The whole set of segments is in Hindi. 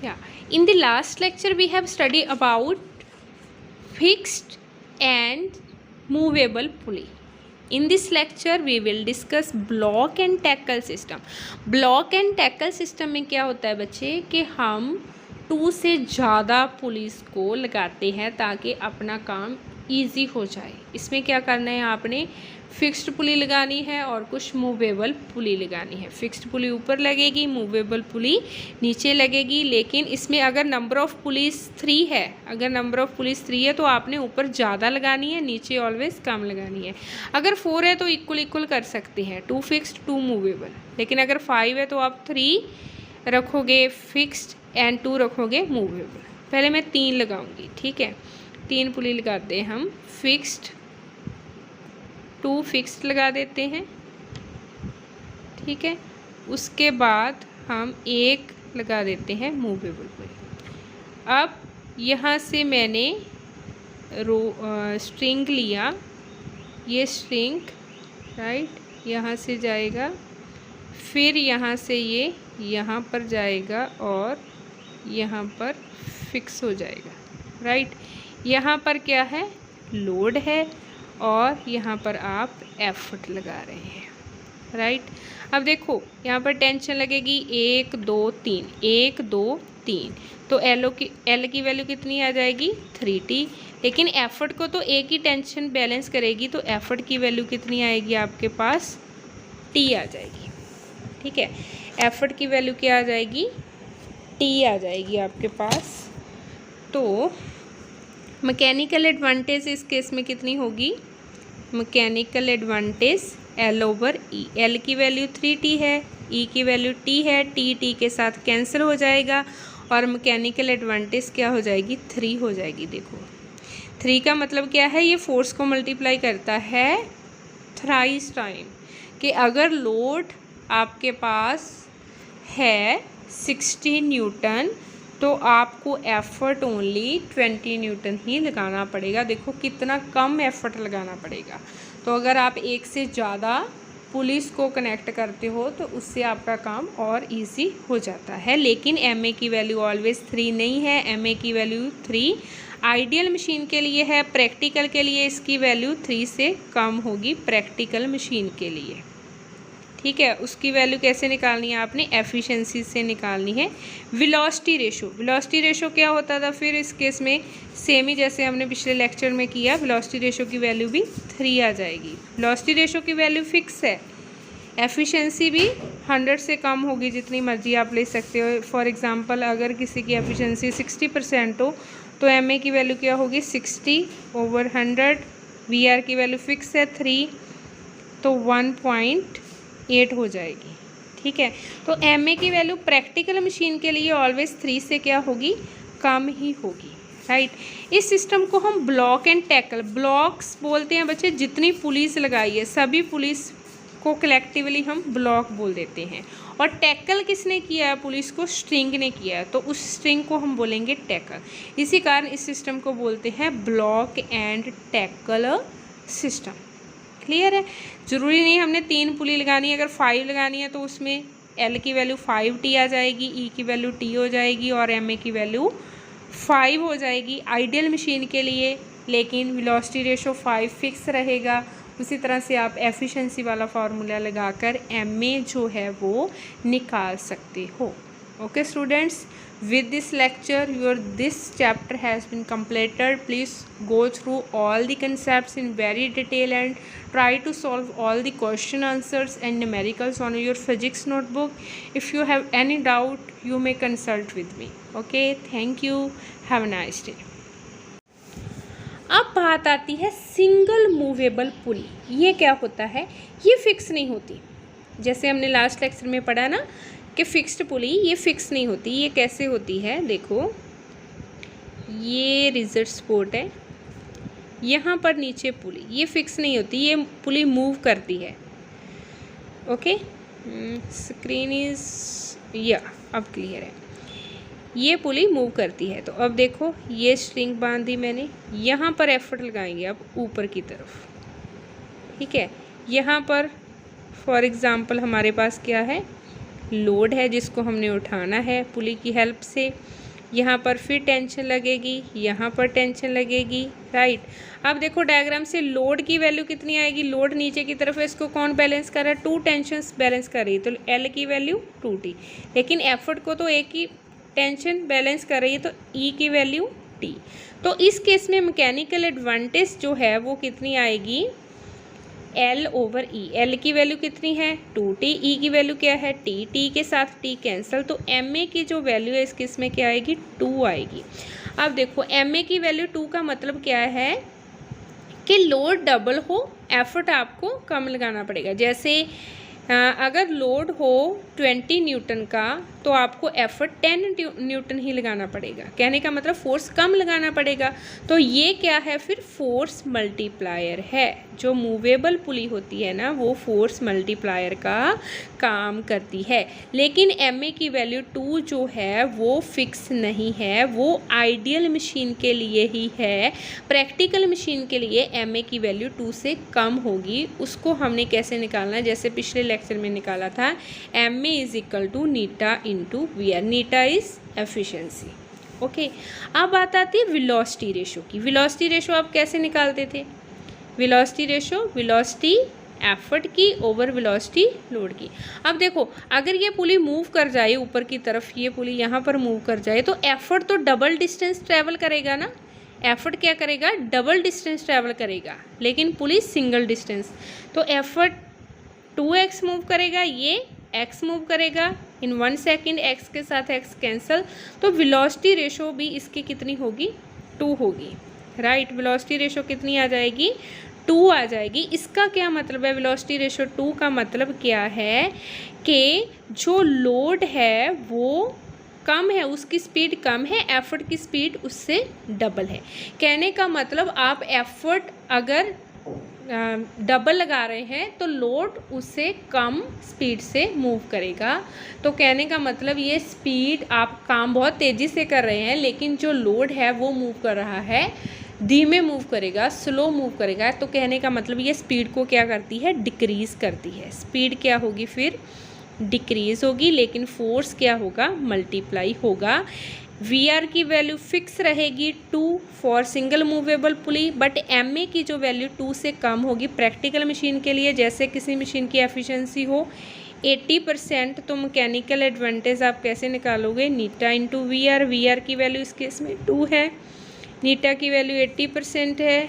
Yeah, in the last lecture we have studied about fixed and movable pulley. In this lecture we will discuss block and tackle system. Block and tackle system में क्या होता है बच्चे कि हम 2 से ज़्यादा पुलिस को लगाते हैं ताकि अपना काम ईजी हो जाए। इसमें क्या करना है, आपने फिक्स्ड पुली लगानी है और कुछ मूवेबल पुली लगानी है। फिक्स्ड पुली ऊपर लगेगी, मूवेबल पुली नीचे लगेगी। लेकिन इसमें अगर नंबर ऑफ़ पुलिस 3 है, अगर नंबर ऑफ़ पुलिस 3 है तो आपने ऊपर ज़्यादा लगानी है, नीचे ऑलवेज कम लगानी है। अगर 4 है तो इक्वल इक्वल कर सकते हैं, 2 फिक्स्ड 2 मूवेबल। लेकिन अगर 5 है तो आप 3 रखोगे फिक्स्ड एंड 2 रखोगे मूवेबल। पहले मैं 3 लगाऊंगी, ठीक है। 3 पुली लगाते हैं हम, फिक्स्ड 2 फिक्स्ड लगा देते हैं, ठीक है। उसके बाद हम 1 लगा देते हैं मूवेबल पुली। अब यहाँ से मैंने स्ट्रिंग लिया, ये स्ट्रिंग राइट यहाँ से जाएगा, फिर यहाँ से ये यहाँ पर जाएगा और यहाँ पर फिक्स हो जाएगा, राइट। यहाँ पर क्या है, लोड है और यहाँ पर आप एफर्ट लगा रहे हैं, राइट। अब देखो यहाँ पर टेंशन लगेगी 1 2 3, 1 2 3, तो एल की वैल्यू कितनी आ जाएगी 3t। लेकिन एफर्ट को तो एक ही टेंशन बैलेंस करेगी, तो एफर्ट की वैल्यू कितनी आएगी आपके पास, t आ जाएगी, ठीक है। एफर्ट की वैल्यू क्या आ जाएगी, t आ जाएगी आपके पास। तो मैकेनिकल एडवांटेज इस केस में कितनी होगी, मैकेनिकल एडवांटेज L/E। L की वैल्यू 3t है, E की वैल्यू t है, t के साथ कैंसिल हो जाएगा और मैकेनिकल एडवांटेज क्या हो जाएगी, 3 हो जाएगी। देखो 3 का मतलब क्या है, ये फोर्स को मल्टीप्लाई करता है थ्राइस टाइम, कि अगर लोड आपके पास है 60 न्यूटन तो आपको एफर्ट ओनली 20 न्यूटन ही लगाना पड़ेगा। देखो कितना कम एफर्ट लगाना पड़ेगा। तो अगर आप एक से ज़्यादा पुलिस को कनेक्ट करते हो तो उससे आपका काम और इजी हो जाता है। लेकिन MA की वैल्यू ऑलवेज 3 नहीं है, MA की वैल्यू 3 आइडियल मशीन के लिए है, प्रैक्टिकल के लिए इसकी वैल्यू 3 से कम होगी, प्रैक्टिकल मशीन के लिए, ठीक है। उसकी वैल्यू कैसे निकालनी है, आपने एफिशिएंसी से निकालनी है। वेलोसिटी रेशो, वेलोसिटी रेशो क्या होता था फिर इस केस में, सेम ही जैसे हमने पिछले लेक्चर में किया, वेलोसिटी रेशो की वैल्यू भी 3 आ जाएगी। वेलोसिटी रेशो की वैल्यू फिक्स है, एफिशिएंसी भी 100 से कम होगी, जितनी मर्जी आप ले सकते हो। फॉर एग्जांपल अगर किसी की एफिशिएंसी 60% हो तो MA की वैल्यू क्या होगी, 60/100। VR की वैल्यू फिक्स है 3, तो 1.8 हो जाएगी, ठीक है। तो MA की वैल्यू प्रैक्टिकल मशीन के लिए ऑलवेज 3 से क्या होगी, कम ही होगी, राइट। इस सिस्टम को हम ब्लॉक एंड टैकल, ब्लॉक्स बोलते हैं बच्चे जितनी पुलिस लगाई है सभी पुलिस को कलेक्टिवली हम ब्लॉक बोल देते हैं। और टैकल किसने किया है, पुलिस को स्ट्रिंग ने किया है, तो उस स्ट्रिंग को हम बोलेंगे टैकल। इसी कारण इस सिस्टम को बोलते हैं block and tackle system. Clear है। ज़रूरी नहीं हमने 3 पुली लगानी है, अगर 5 लगानी है तो उसमें L की वैल्यू 5t आ जाएगी, E की वैल्यू t हो जाएगी और MA की वैल्यू 5 हो जाएगी आइडियल मशीन के लिए। लेकिन वेलोसिटी रेशो 5 फिक्स रहेगा। उसी तरह से आप एफिशिएंसी वाला फार्मूला लगाकर MA जो है वो निकाल सकते हो। Okay students, with this lecture this chapter has been completed. Please go through all the concepts in very detail and try to solve all the question answers and numericals on your physics notebook. If you have any doubt you may consult with me. Okay, thank you, have a nice day. अब बात आती है सिंगल मूवेबल पुली। ये क्या होता है, ये फिक्स नहीं होती। जैसे हमने लास्ट लेक्चर में पढ़ा ना कि फिक्स्ड पुली ये फिक्स नहीं होती। ये कैसे होती है, देखो ये रिजिड सपोर्ट है, यहाँ पर नीचे पुली, ये फिक्स नहीं होती, ये पुली मूव करती है। ओके, स्क्रीन इज या अब क्लियर है। ये पुली मूव करती है। तो अब देखो ये स्ट्रिंग बांधी मैंने, यहाँ पर एफर्ट लगाएंगे अब ऊपर की तरफ, ठीक है। यहाँ पर फॉर एग्ज़ाम्पल हमारे पास क्या है, लोड है जिसको हमने उठाना है पुली की हेल्प से। यहाँ पर फिर टेंशन लगेगी, यहाँ पर टेंशन लगेगी, राइट। अब देखो डायग्राम से लोड की वैल्यू कितनी आएगी, लोड नीचे की तरफ है, इसको कौन बैलेंस कर रहा है, 2 टेंशंस बैलेंस कर रही है, तो L की वैल्यू 2T। लेकिन एफर्ट को तो एक ही टेंशन बैलेंस कर रही है, तो E की वैल्यू T। तो इस केस में मैकेनिकल एडवांटेज जो है वो कितनी आएगी, L/E। L की वैल्यू कितनी है 2T, E की वैल्यू क्या है T, T के साथ T कैंसिल, तो MA की जो वैल्यू है इस केस में क्या आएगी 2 आएगी। अब देखो MA की वैल्यू 2 का मतलब क्या है कि लोड डबल हो, एफर्ट आपको कम लगाना पड़ेगा। जैसे अगर लोड हो 20 न्यूटन का तो आपको एफर्ट 10 न्यूटन ही लगाना पड़ेगा, कहने का मतलब फोर्स कम लगाना पड़ेगा। तो ये क्या है फिर, फोर्स मल्टीप्लायर है। जो मूवेबल पुली होती है ना वो फोर्स मल्टीप्लायर का काम करती है। लेकिन MA की वैल्यू 2 जो है वो फिक्स नहीं है, वो आइडियल मशीन के लिए ही है। प्रैक्टिकल मशीन के लिए MA की वैल्यू 2 से कम होगी। उसको हमने कैसे निकालना है, जैसे पिछले लेक्चर में निकाला था, MA = Neeta into VR। Neeta is efficiency. Okay, अब बात आती है वेलोसिटी रेशो की। वेलोसिटी रेशो आप कैसे निकालते थे, वेलोसिटी रेशो वेलोसिटी एफर्ट की ओवर वेलोसिटी लोड की। अब देखो अगर ये पुली मूव कर जाए ऊपर की तरफ, ये पुली यहाँ पर मूव कर जाए तो एफर्ट तो डबल डिस्टेंस ट्रैवल करेगा ना, एफर्ट क्या करेगा, डबल डिस्टेंस ट्रैवल करेगा, लेकिन पुली सिंगल डिस्टेंस। तो एफर्ट 2x मूव करेगा, ये x मूव करेगा, इन 1 सेकेंड x के साथ x कैंसल, तो वेलोसिटी रेशो भी इसकी कितनी होगी 2 होगी, राइट। वेलोसिटी रेशो कितनी आ जाएगी 2 आ जाएगी। इसका क्या मतलब है, वेलोसिटी रेशो 2 का मतलब क्या है कि जो लोड है वो कम है, उसकी स्पीड कम है, एफर्ट की स्पीड उससे डबल है। कहने का मतलब आप एफर्ट अगर डबल लगा रहे हैं तो लोड उससे कम स्पीड से मूव करेगा। तो कहने का मतलब ये स्पीड, आप काम बहुत तेज़ी से कर रहे हैं लेकिन जो लोड है वो मूव कर रहा है, धीमे मूव करेगा, स्लो मूव करेगा। तो कहने का मतलब ये स्पीड को क्या करती है, डिक्रीज़ करती है। स्पीड क्या होगी फिर, डिक्रीज़ होगी, लेकिन फोर्स क्या होगा, मल्टीप्लाई होगा। VR की वैल्यू फिक्स रहेगी 2 for single movable pulley, but MA की जो वैल्यू 2 से कम होगी प्रैक्टिकल मशीन के लिए। जैसे किसी मशीन की एफिशिएंसी हो 80%, तो मैकेनिकल एडवांटेज आप कैसे निकालोगे, नीटा इंटू VR। VR की वैल्यू इस केस में 2 है, नीटा की वैल्यू 80% है,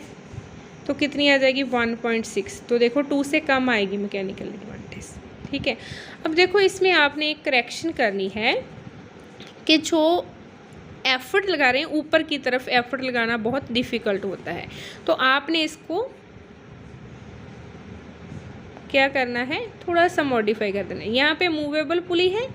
तो कितनी आ जाएगी 1.6। तो देखो 2 से कम आएगी मैकेनिकल एडवांटेज, ठीक है। अब देखो इसमें आपने एक करेक्शन करनी है कि जो एफर्ट लगा रहे हैं ऊपर की तरफ, एफर्ट लगाना बहुत डिफ़िकल्ट होता है, तो आपने इसको क्या करना है, थोड़ा सा मॉडिफाई कर देना है। यहाँ पे मूवेबल पुली है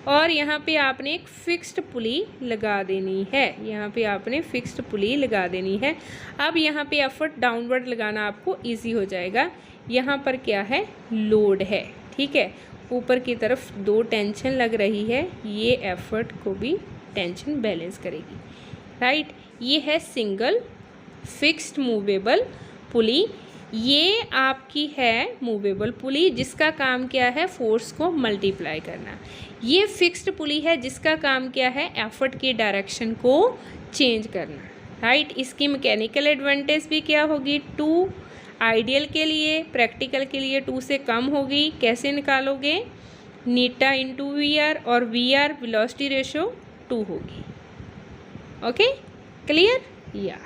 और यहाँ पे आपने एक फिक्स्ड पुली लगा देनी है, यहाँ पे आपने फिक्स्ड पुली लगा देनी है। अब यहाँ पे एफर्ट डाउनवर्ड लगाना आपको इजी हो जाएगा। यहाँ पर क्या है, लोड है, ठीक है, ऊपर की तरफ 2 टेंशन लग रही है, ये एफर्ट को भी टेंशन बैलेंस करेगी, राइट। ये है सिंगल फिक्स्ड मूवेबल पुली। ये आपकी है मूवेबल पुली जिसका काम क्या है, फोर्स को मल्टीप्लाई करना। ये फिक्स्ड पुली है जिसका काम क्या है, एफर्ट की डायरेक्शन को चेंज करना, राइट। इसकी मैकेनिकल एडवांटेज भी क्या होगी 2, आइडियल के लिए, प्रैक्टिकल के लिए 2 से कम होगी। कैसे निकालोगे, नीटा इंटू VR, और VR वेलोसिटी रेशो 2 होगी। ओके, क्लियर, या